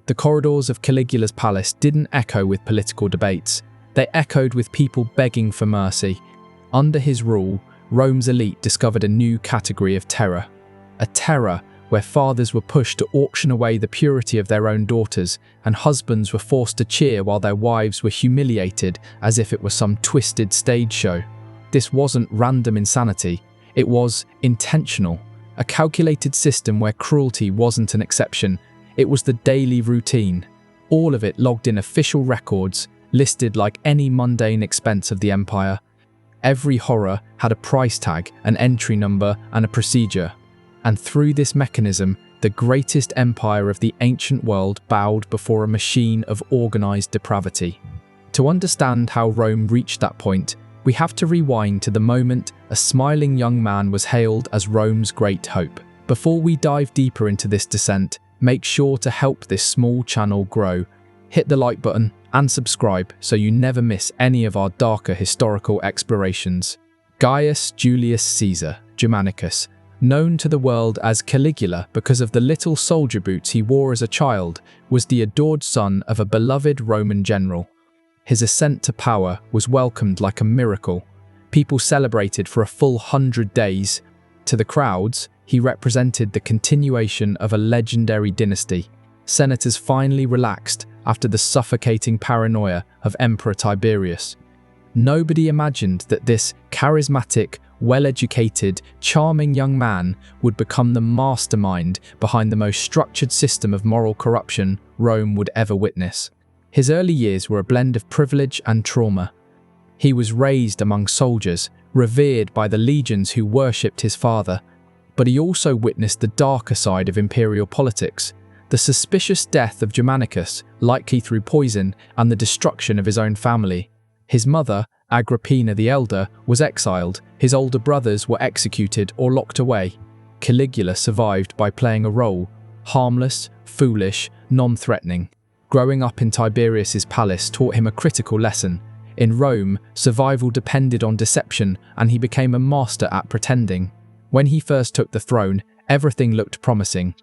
The corridors of Caligula's palace didn't echo with political debates. They echoed with people begging for mercy. Under his rule, Rome's elite discovered a new category of terror. A terror where fathers were pushed to auction away the purity of their own daughters, and husbands were forced to cheer while their wives were humiliated as if it were some twisted stage show. This wasn't random insanity, it was intentional. A calculated system where cruelty wasn't an exception, it was the daily routine. All of it logged in official records, listed like any mundane expense of the empire. Every horror had a price tag, an entry number, and a procedure. And through this mechanism, the greatest empire of the ancient world bowed before a machine of organized depravity. To understand how Rome reached that point, we have to rewind to the moment a smiling young man was hailed as Rome's great hope. Before we dive deeper into this descent, make sure to help this small channel grow. Hit the like button and subscribe so you never miss any of our darker historical explorations. Gaius Julius Caesar Germanicus, known to the world as Caligula because of the little soldier boots he wore as a child, was the adored son of a beloved Roman general. His ascent to power was welcomed like a miracle. People celebrated for a full 100 days. To the crowds, he represented the continuation of a legendary dynasty. Senators finally relaxed after the suffocating paranoia of Emperor Tiberius. Nobody imagined that this charismatic, well-educated, charming young man would become the mastermind behind the most structured system of moral corruption Rome would ever witness. His early years were a blend of privilege and trauma. He was raised among soldiers, revered by the legions who worshipped his father, but he also witnessed the darker side of imperial politics, the suspicious death of Germanicus, likely through poison, and the destruction of his own family. His mother, Agrippina the Elder, was exiled, his older brothers were executed or locked away. Caligula survived by playing a role, harmless, foolish, non-threatening. Growing up in Tiberius's palace taught him a critical lesson. In Rome, survival depended on deception, and he became a master at pretending. When he first took the throne, everything looked promising.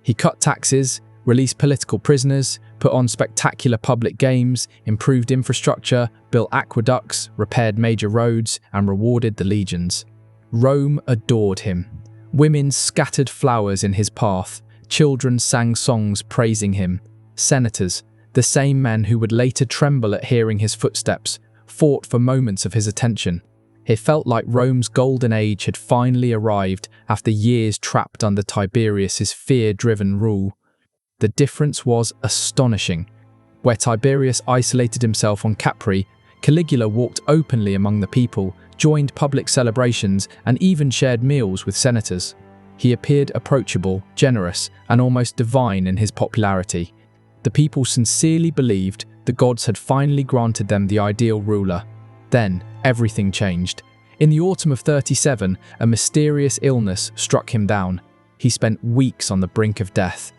He cut taxes, released political prisoners, put on spectacular public games, improved infrastructure, built aqueducts, repaired major roads, and rewarded the legions. Rome adored him. Women scattered flowers in his path, children sang songs praising him. Senators, the same men who would later tremble at hearing his footsteps, fought for moments of his attention. It felt like Rome's golden age had finally arrived after years trapped under Tiberius's fear-driven rule. The difference was astonishing. Where Tiberius isolated himself on Capri, Caligula walked openly among the people, joined public celebrations, and even shared meals with senators. He appeared approachable, generous, and almost divine in his popularity. The people sincerely believed the gods had finally granted them the ideal ruler. Then, everything changed. In the autumn of 37, a mysterious illness struck him down. He spent weeks on the brink of death.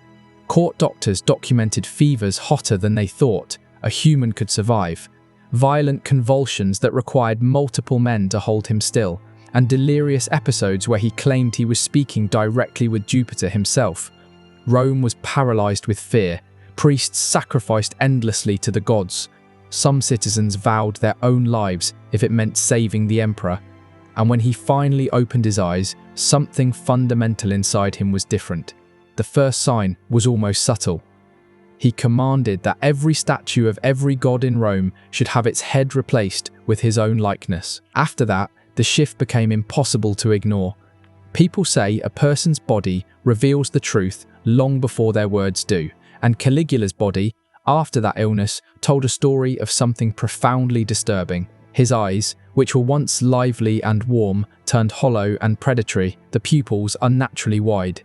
Court doctors documented fevers hotter than they thought a human could survive, violent convulsions that required multiple men to hold him still, and delirious episodes where he claimed he was speaking directly with Jupiter himself. Rome was paralyzed with fear. Priests sacrificed endlessly to the gods. Some citizens vowed their own lives if it meant saving the emperor. And when he finally opened his eyes, something fundamental inside him was different. The first sign was almost subtle. He commanded that every statue of every god in Rome should have its head replaced with his own likeness. After that, the shift became impossible to ignore. People say a person's body reveals the truth long before their words do. And Caligula's body, after that illness, told a story of something profoundly disturbing. His eyes, which were once lively and warm, turned hollow and predatory, the pupils unnaturally wide.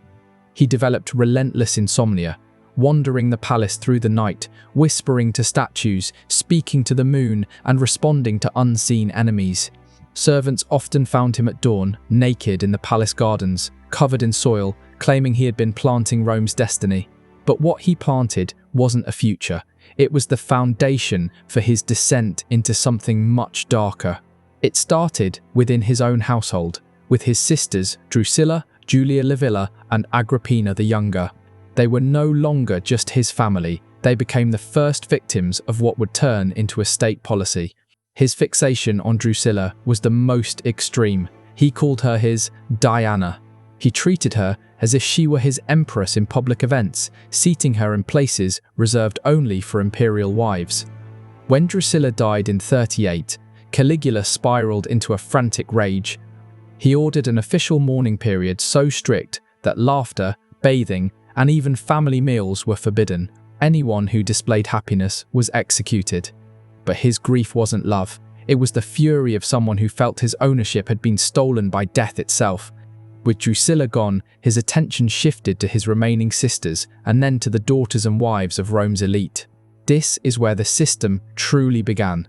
He developed relentless insomnia, wandering the palace through the night, whispering to statues, speaking to the moon, and responding to unseen enemies. Servants often found him at dawn, naked in the palace gardens, covered in soil, claiming he had been planting Rome's destiny. But what he planted wasn't a future. It was the foundation for his descent into something much darker. It started within his own household, with his sisters Drusilla, Julia Livilla, and Agrippina the Younger. They were no longer just his family, they became the first victims of what would turn into a state policy. His fixation on Drusilla was the most extreme. He called her his Diana. He treated her as if she were his empress in public events, seating her in places reserved only for imperial wives. When Drusilla died in 38, Caligula spiraled into a frantic rage. He ordered an official mourning period so strict that laughter, bathing, and even family meals were forbidden. Anyone who displayed happiness was executed. But his grief wasn't love. It was the fury of someone who felt his ownership had been stolen by death itself. With Drusilla gone, his attention shifted to his remaining sisters and then to the daughters and wives of Rome's elite. This is where the system truly began.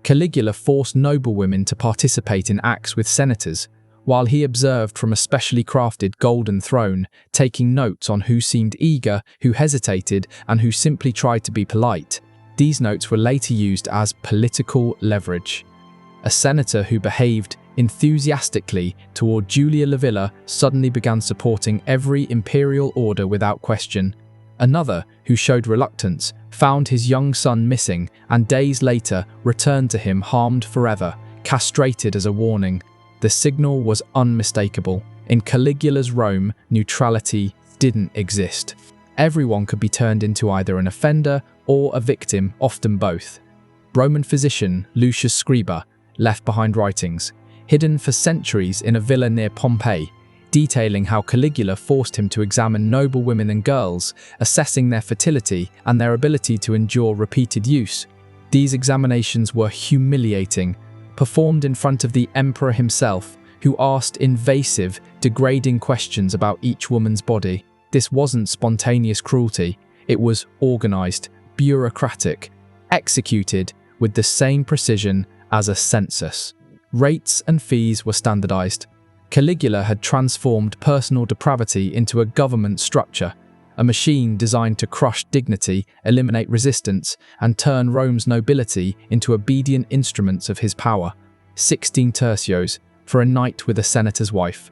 Caligula forced noblewomen to participate in acts with senators, while he observed from a specially crafted golden throne, taking notes on who seemed eager, who hesitated, and who simply tried to be polite. These notes were later used as political leverage. A senator who behaved enthusiastically toward Julia Livilla suddenly began supporting every imperial order without question. Another, who showed reluctance, found his young son missing and days later returned to him harmed forever, castrated as a warning. The signal was unmistakable. In Caligula's Rome, neutrality didn't exist. Everyone could be turned into either an offender or a victim, often both. Roman physician Lucius Scriba left behind writings, hidden for centuries in a villa near Pompeii, detailing how Caligula forced him to examine noble women and girls, assessing their fertility and their ability to endure repeated use. These examinations were humiliating, performed in front of the emperor himself, who asked invasive, degrading questions about each woman's body. This wasn't spontaneous cruelty, it was organized, bureaucratic, executed with the same precision as a census. Rates and fees were standardized. Caligula had transformed personal depravity into a government structure, a machine designed to crush dignity, eliminate resistance, and turn Rome's nobility into obedient instruments of his power. 16 tercios for a knight with a senator's wife,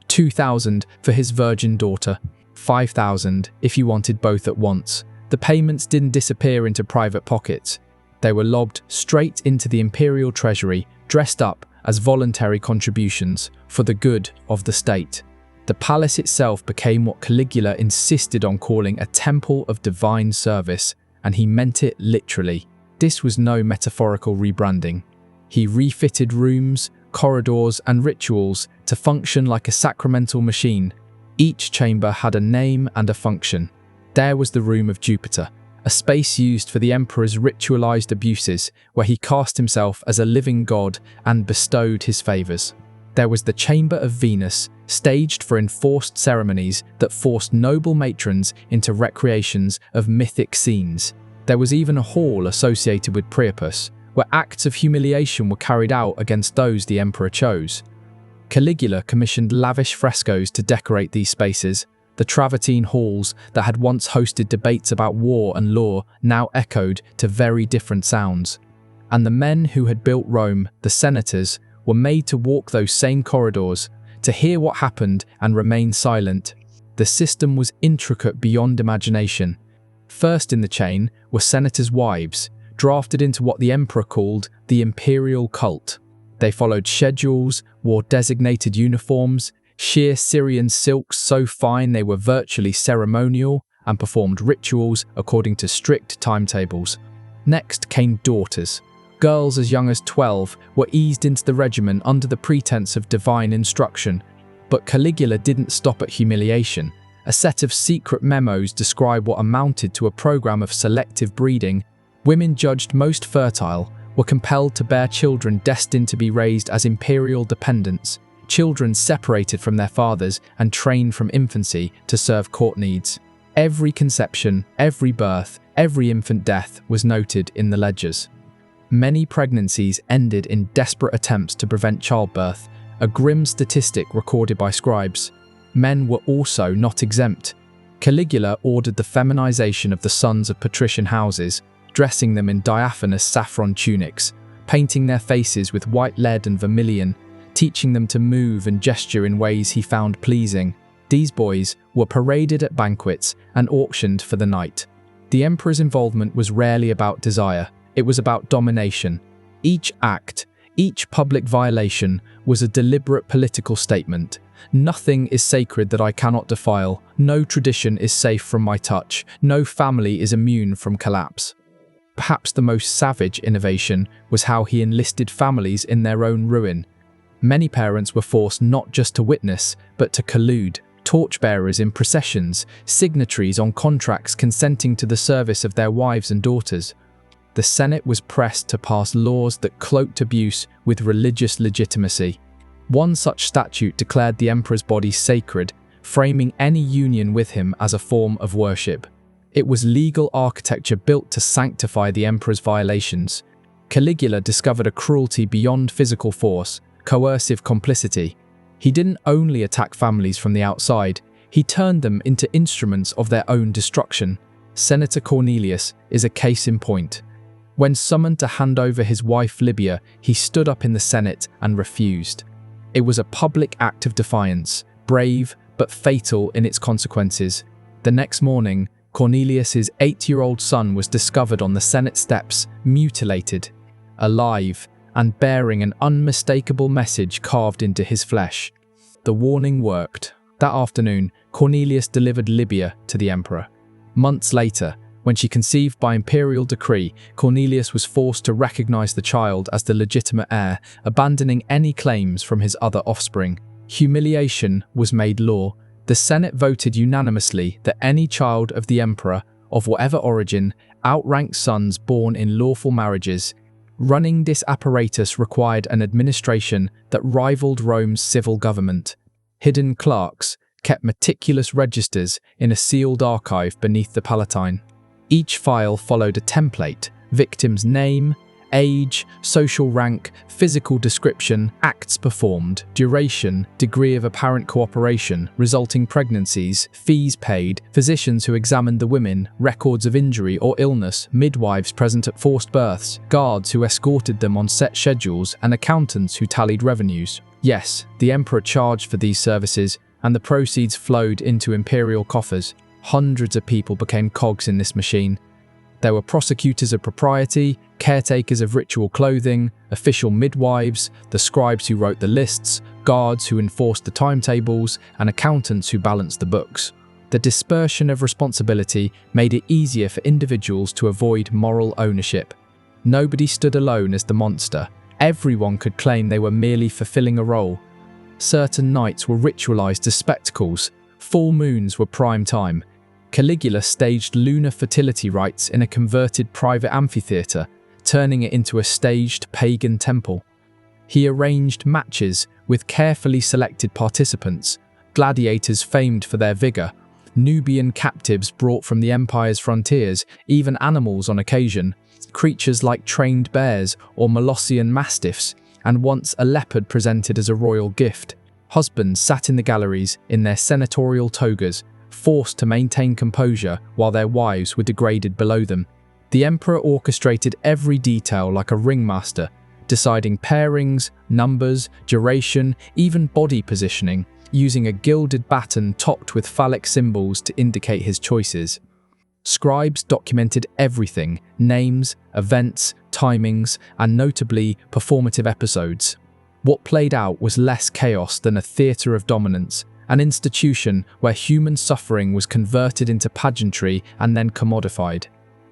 2,000 for his virgin daughter, 5,000 if you wanted both at once. The payments didn't disappear into private pockets. They were lobbed straight into the imperial treasury, dressed up as voluntary contributions for the good of the state. The palace itself became what Caligula insisted on calling a temple of divine service, and he meant it literally. This was no metaphorical rebranding. He refitted rooms, corridors, and rituals to function like a sacramental machine. Each chamber had a name and a function. There was the Room of Jupiter, a space used for the emperor's ritualized abuses, where he cast himself as a living god and bestowed his favors. There was the Chamber of Venus, staged for enforced ceremonies that forced noble matrons into recreations of mythic scenes. There was even a hall associated with Priapus, where acts of humiliation were carried out against those the emperor chose. Caligula commissioned lavish frescoes to decorate these spaces. The Travertine halls that had once hosted debates about war and law now echoed to very different sounds. And the men who had built Rome, the senators, were made to walk those same corridors, to hear what happened and remain silent. The system was intricate beyond imagination. First in the chain were senators' wives, drafted into what the emperor called the imperial cult. They followed schedules, wore designated uniforms, sheer Syrian silks so fine they were virtually ceremonial, and performed rituals according to strict timetables. Next came daughters. Girls as young as 12 were eased into the regimen under the pretense of divine instruction. But Caligula didn't stop at humiliation. A set of secret memos describe what amounted to a program of selective breeding. Women judged most fertile were compelled to bear children destined to be raised as imperial dependents, children separated from their fathers and trained from infancy to serve court needs. Every conception, every birth, every infant death was noted in the ledgers. Many pregnancies ended in desperate attempts to prevent childbirth, a grim statistic recorded by scribes. Men were also not exempt. Caligula ordered the feminization of the sons of patrician houses, dressing them in diaphanous saffron tunics, painting their faces with white lead and vermilion, teaching them to move and gesture in ways he found pleasing. These boys were paraded at banquets and auctioned for the night. The emperor's involvement was rarely about desire, it was about domination. Each act, each public violation was a deliberate political statement. Nothing is sacred that I cannot defile, no tradition is safe from my touch, no family is immune from collapse. Perhaps the most savage innovation was how he enlisted families in their own ruin. Many parents were forced not just to witness, but to collude. Torchbearers in processions, signatories on contracts consenting to the service of their wives and daughters. The Senate was pressed to pass laws that cloaked abuse with religious legitimacy. One such statute declared the emperor's body sacred, framing any union with him as a form of worship. It was legal architecture built to sanctify the emperor's violations. Caligula discovered a cruelty beyond physical force, coercive complicity. He didn't only attack families from the outside, he turned them into instruments of their own destruction. Senator Cornelius is a case in point. When summoned to hand over his wife Libya, he stood up in the Senate and refused. It was a public act of defiance, brave but fatal in its consequences. The next morning, Cornelius's 8-year-old son was discovered on the Senate steps, mutilated, alive, and bearing an unmistakable message carved into his flesh. The warning worked. That afternoon, Cornelius delivered Libya to the emperor. Months later, when she conceived by imperial decree, Cornelius was forced to recognize the child as the legitimate heir, abandoning any claims from his other offspring. Humiliation was made law. The Senate voted unanimously that any child of the emperor, of whatever origin, outranked sons born in lawful marriages. Running this apparatus required an administration that rivaled Rome's civil government. Hidden clerks kept meticulous registers in a sealed archive beneath the Palatine. Each file followed a template: victim's name, age, social rank, physical description, acts performed, duration, degree of apparent cooperation, resulting pregnancies, fees paid, physicians who examined the women, records of injury or illness, midwives present at forced births, guards who escorted them on set schedules, and accountants who tallied revenues. Yes, the emperor charged for these services, and the proceeds flowed into imperial coffers. Hundreds of people became cogs in this machine. There were prosecutors of propriety, caretakers of ritual clothing, official midwives, the scribes who wrote the lists, guards who enforced the timetables, and accountants who balanced the books. The dispersion of responsibility made it easier for individuals to avoid moral ownership. Nobody stood alone as the monster. Everyone could claim they were merely fulfilling a role. Certain nights were ritualized as spectacles. Full moons were prime time. Caligula staged lunar fertility rites in a converted private amphitheatre, turning it into a staged pagan temple. He arranged matches with carefully selected participants, gladiators famed for their vigour, Nubian captives brought from the empire's frontiers, even animals on occasion, creatures like trained bears or Molossian mastiffs, and once a leopard presented as a royal gift. Husbands sat in the galleries in their senatorial togas, forced to maintain composure while their wives were degraded below them. The emperor orchestrated every detail like a ringmaster, deciding pairings, numbers, duration, even body positioning, using a gilded baton topped with phallic symbols to indicate his choices. Scribes documented everything: names, events, timings, and notably performative episodes. What played out was less chaos than a theatre of dominance, an institution where human suffering was converted into pageantry and then commodified.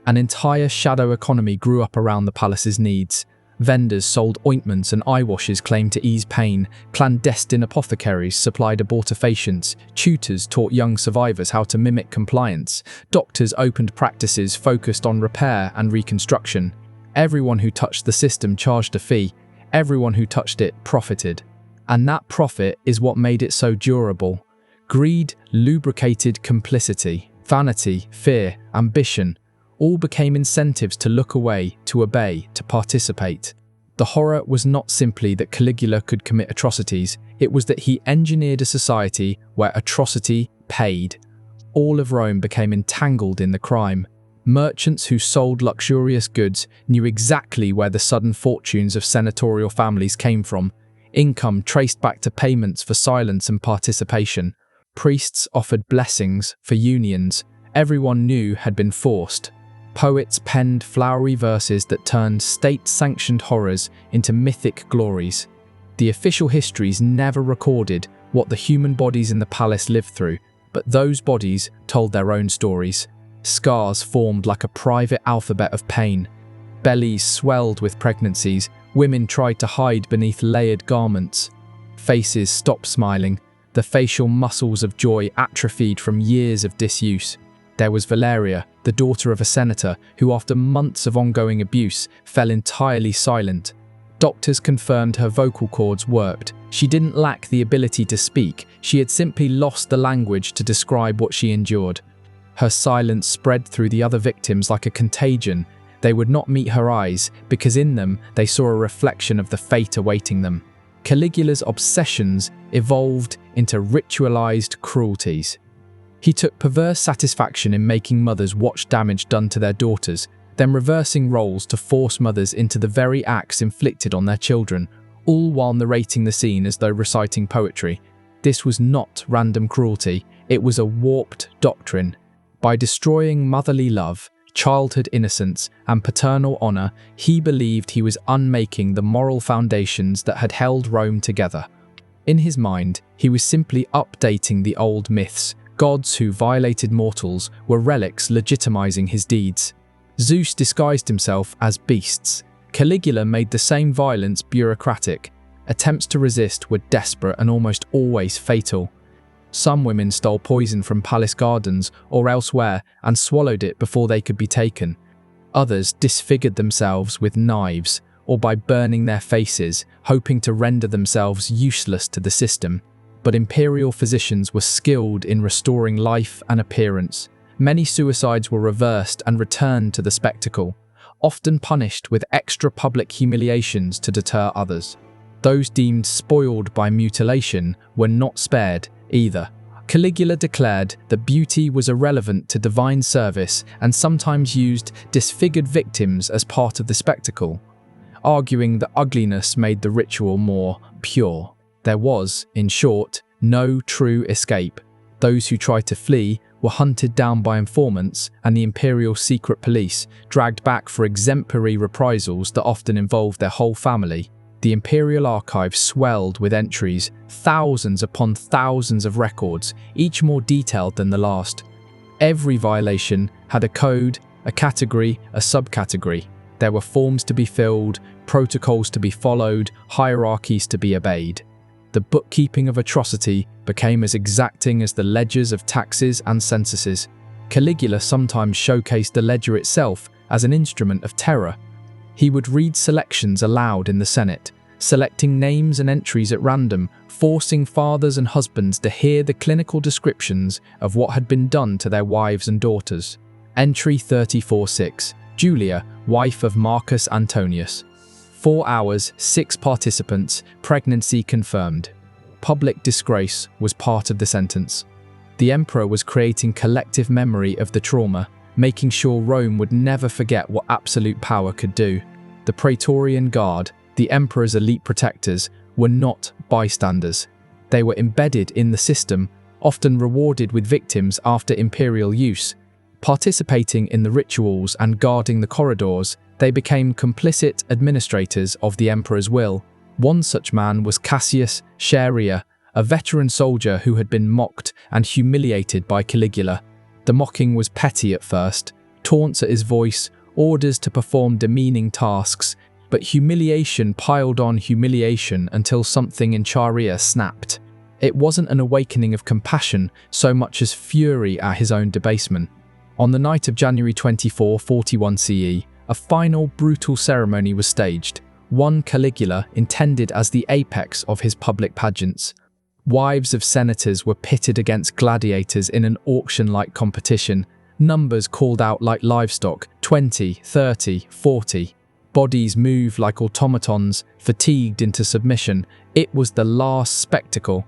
An entire shadow economy grew up around the palace's needs. Vendors sold ointments and eye washes claimed to ease pain, clandestine apothecaries supplied abortifacients, tutors taught young survivors how to mimic compliance, doctors opened practices focused on repair and reconstruction. Everyone who touched the system charged a fee, everyone who touched it profited. And that profit is what made it so durable. Greed lubricated complicity, vanity, fear, ambition, all became incentives to look away, to obey, to participate. The horror was not simply that Caligula could commit atrocities, it was that he engineered a society where atrocity paid. All of Rome became entangled in the crime. Merchants who sold luxurious goods knew exactly where the sudden fortunes of senatorial families came from. Income traced back to payments for silence and participation. Priests offered blessings for unions everyone knew had been forced. Poets penned flowery verses that turned state-sanctioned horrors into mythic glories. The official histories never recorded what the human bodies in the palace lived through, but those bodies told their own stories. Scars formed like a private alphabet of pain. Bellies swelled with pregnancies. Women tried to hide beneath layered garments. Faces stopped smiling. The facial muscles of joy atrophied from years of disuse. There was Valeria, the daughter of a senator, who after months of ongoing abuse fell entirely silent. Doctors confirmed her vocal cords worked. She didn't lack the ability to speak, she had simply lost the language to describe what she endured. Her silence spread through the other victims like a contagion. They would not meet her eyes, because in them they saw a reflection of the fate awaiting them. Caligula's obsessions evolved into ritualized cruelties. He took perverse satisfaction in making mothers watch damage done to their daughters, then reversing roles to force mothers into the very acts inflicted on their children, all while narrating the scene as though reciting poetry. This was not random cruelty, it was a warped doctrine. By destroying motherly love, childhood innocence, and paternal honor, he believed he was unmaking the moral foundations that had held Rome together. In his mind, he was simply updating the old myths. Gods who violated mortals were relics legitimizing his deeds. Zeus disguised himself as beasts. Caligula made the same violence bureaucratic. Attempts to resist were desperate and almost always fatal. Some women stole poison from palace gardens or elsewhere and swallowed it before they could be taken. Others disfigured themselves with knives or by burning their faces, hoping to render themselves useless to the system. But imperial physicians were skilled in restoring life and appearance. Many suicides were reversed and returned to the spectacle, often punished with extra public humiliations to deter others. Those deemed spoiled by mutilation were not spared either. Caligula declared that beauty was irrelevant to divine service and sometimes used disfigured victims as part of the spectacle, arguing that ugliness made the ritual more pure. There was, in short, no true escape. Those who tried to flee were hunted down by informants and the imperial secret police, dragged back for exemplary reprisals that often involved their whole family. The imperial archive swelled with entries, thousands upon thousands of records, each more detailed than the last. Every violation had a code, a category, a subcategory. There were forms to be filled, protocols to be followed, hierarchies to be obeyed. The bookkeeping of atrocity became as exacting as the ledgers of taxes and censuses. Caligula sometimes showcased the ledger itself as an instrument of terror. He would read selections aloud in the Senate, selecting names and entries at random, forcing fathers and husbands to hear the clinical descriptions of what had been done to their wives and daughters. Entry 34-6, Julia, wife of Marcus Antonius. 4 hours, 6 participants, pregnancy confirmed. Public disgrace was part of the sentence. The emperor was creating collective memory of the trauma, making sure Rome would never forget what absolute power could do. The Praetorian Guard, the emperor's elite protectors, were not bystanders. They were embedded in the system, often rewarded with victims after imperial use. Participating in the rituals and guarding the corridors, they became complicit administrators of the emperor's will. One such man was Cassius Chaerea, a veteran soldier who had been mocked and humiliated by Caligula. The mocking was petty at first, taunts at his voice, orders to perform demeaning tasks, but humiliation piled on humiliation until something in Chaerea snapped. It wasn't an awakening of compassion so much as fury at his own debasement. On the night of January 24, 41 CE, a final brutal ceremony was staged, one Caligula intended as the apex of his public pageants. Wives of senators were pitted against gladiators in an auction-like competition, numbers called out like livestock, 20, 30, 40. Bodies moved like automatons, fatigued into submission. It was the last spectacle.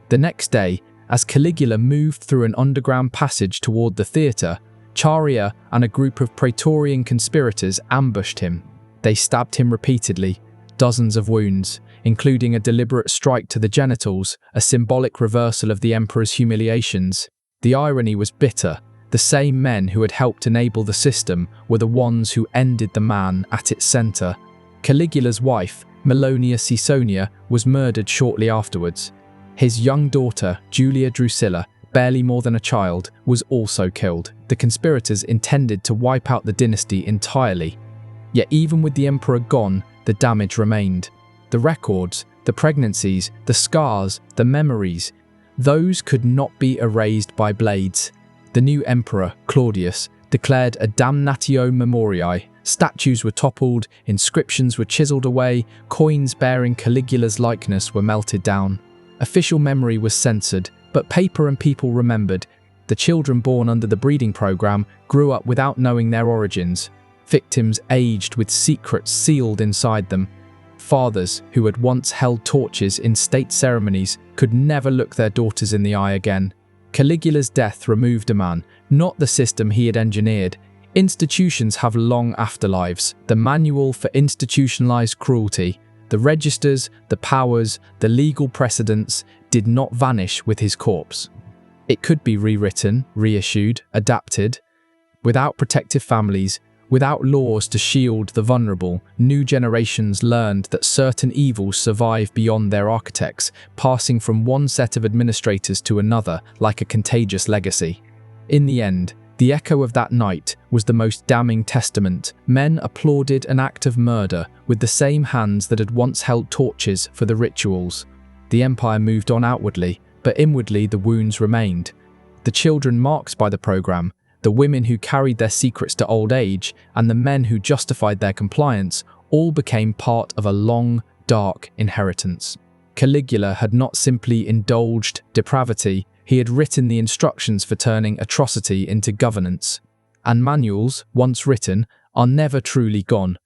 The next day, as Caligula moved through an underground passage toward the theatre, Chaerea and a group of Praetorian conspirators ambushed him. They stabbed him repeatedly, dozens of wounds. including a deliberate strike to the genitals, a symbolic reversal of the emperor's humiliations. The irony was bitter. The same men who had helped enable the system were the ones who ended the man at its center. Caligula's wife, Melonia Caesonia, was murdered shortly afterwards. His young daughter, Julia Drusilla, barely more than a child, was also killed. The conspirators intended to wipe out the dynasty entirely. Yet even with the emperor gone, the damage remained. The records, the pregnancies, the scars, the memories, those could not be erased by blades. The new emperor, Claudius, declared a damnatio memoriae. Statues were toppled, inscriptions were chiseled away, coins bearing Caligula's likeness were melted down. Official memory was censored, but paper and people remembered. The children born under the breeding program grew up without knowing their origins. Victims aged with secrets sealed inside them. Fathers who had once held torches in state ceremonies could never look their daughters in the eye again. Caligula's death removed a man, not the system he had engineered. Institutions have long afterlives. The manual for institutionalized cruelty, the registers, the powers, the legal precedents did not vanish with his corpse. It could be rewritten, reissued, adapted. Without protective families, without laws to shield the vulnerable, new generations learned that certain evils survive beyond their architects, passing from one set of administrators to another like a contagious legacy. In the end, the echo of that night was the most damning testament. Men applauded an act of murder with the same hands that had once held torches for the rituals. The empire moved on outwardly, but inwardly the wounds remained. The children marked by the program, the women who carried their secrets to old age, and the men who justified their compliance all became part of a long, dark inheritance. Caligula had not simply indulged depravity, he had written the instructions for turning atrocity into governance. And manuals, once written, are never truly gone.